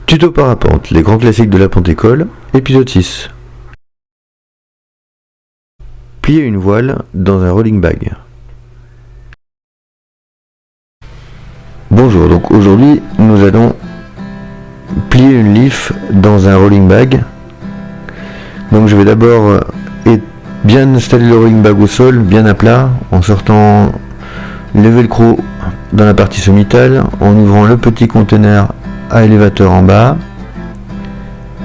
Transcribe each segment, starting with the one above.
Tuto parapente, les grands classiques de la pente-école, épisode 6. Plier une voile dans un rolling bag. Bonjour, donc aujourd'hui nous allons plier une leaf dans un rolling bag. Donc je vais d'abord bien installer le rolling bag au sol, bien à plat, en sortant le velcro dans la partie sommitale, en ouvrant le petit conteneur à élévateur en bas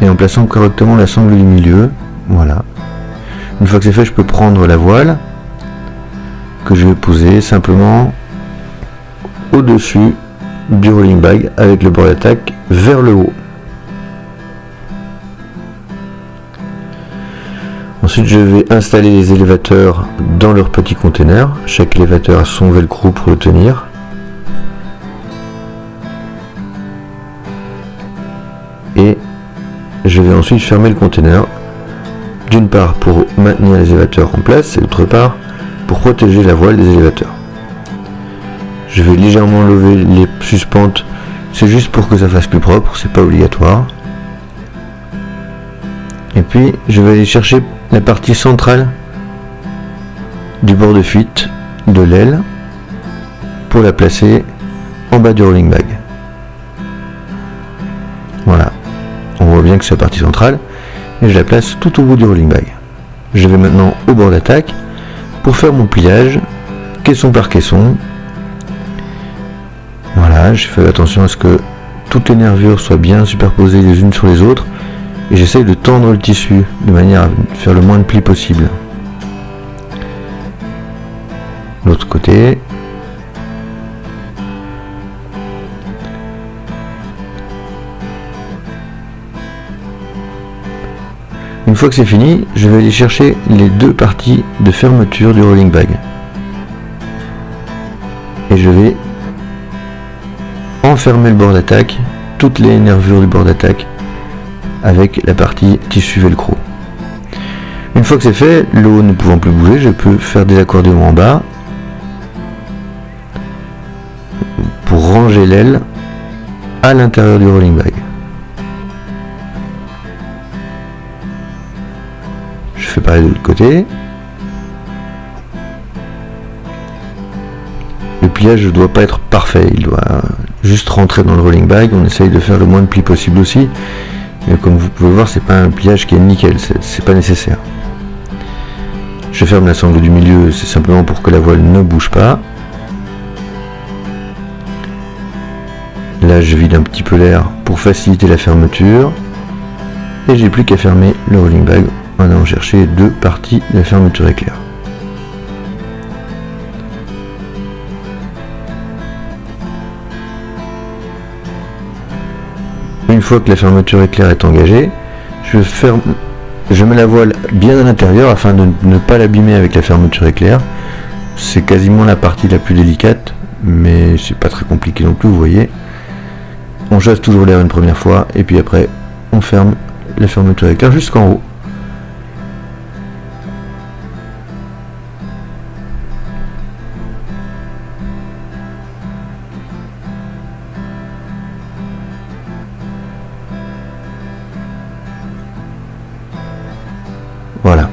et en plaçant correctement la sangle du milieu. Voilà. Une fois que c'est fait, je peux prendre la voile que je vais poser simplement au-dessus du rolling bag avec le bord d'attaque vers le haut. Ensuite, je vais installer les élévateurs dans leur petit conteneur. Chaque élévateur a son velcro pour le tenir. Et je vais ensuite fermer le conteneur, d'une part pour maintenir les élévateurs en place et d'autre part pour protéger la voile des élévateurs. Je vais légèrement lever les suspentes, c'est juste pour que ça fasse plus propre, c'est pas obligatoire. Et puis je vais aller chercher la partie centrale du bord de fuite de l'aile pour la placer en bas du rolling bag. Voilà. On voit bien que c'est la partie centrale et je la place tout au bout du rolling bag. Je vais maintenant au bord d'attaque pour faire mon pliage caisson par caisson. Voilà, je fais attention à ce que toutes les nervures soient bien superposées les unes sur les autres et j'essaye de tendre le tissu de manière à faire le moins de plis possible. L'autre côté. Une fois que c'est fini, je vais aller chercher les deux parties de fermeture du rolling bag. Et je vais enfermer le bord d'attaque, toutes les nervures du bord d'attaque, avec la partie tissu velcro. Une fois que c'est fait, le haut ne pouvant plus bouger, je peux faire des accordéons en bas pour ranger l'aile à l'intérieur du rolling bag. Je fais pareil de l'autre côté. Le pliage ne doit pas être parfait, il doit juste rentrer dans le rolling bag. On essaye de faire le moins de plis possible aussi, mais comme vous pouvez voir, c'est pas un pliage qui est nickel, c'est pas nécessaire. Je ferme la sangle du milieu, c'est simplement pour que la voile ne bouge pas. Là, je vide un petit peu l'air pour faciliter la fermeture, et j'ai plus qu'à fermer le rolling bag en allant chercher deux parties de la fermeture éclair. Une fois que la fermeture éclair est engagée, je mets la voile bien à l'intérieur afin de ne pas l'abîmer avec la fermeture éclair. C'est quasiment la partie la plus délicate, mais c'est pas très compliqué non plus, vous voyez. On chasse toujours l'air une première fois et puis après on ferme la fermeture éclair jusqu'en haut. Voilà.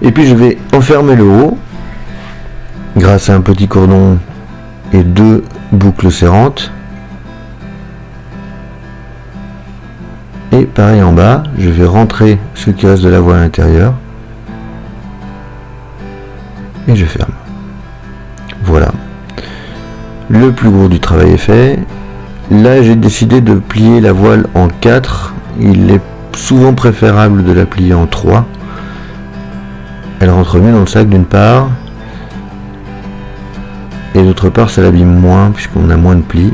Et puis je vais enfermer le haut grâce à un petit cordon et deux boucles serrantes. Et pareil en bas, je vais rentrer ce qui reste de la voile à l'intérieur. Et je ferme. Voilà. Le plus gros du travail est fait. Là, j'ai décidé de plier la voile en 4. Il est souvent préférable de la plier en 3. Elle rentre mieux dans le sac d'une part, et d'autre part ça l'abîme moins puisqu'on a moins de plis.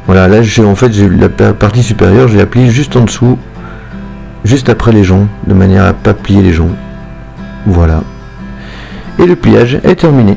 Voilà, là j'ai la partie supérieure, je la plie juste en dessous, juste après les joncs, de manière à pas plier les joncs. Voilà. Et le pliage est terminé.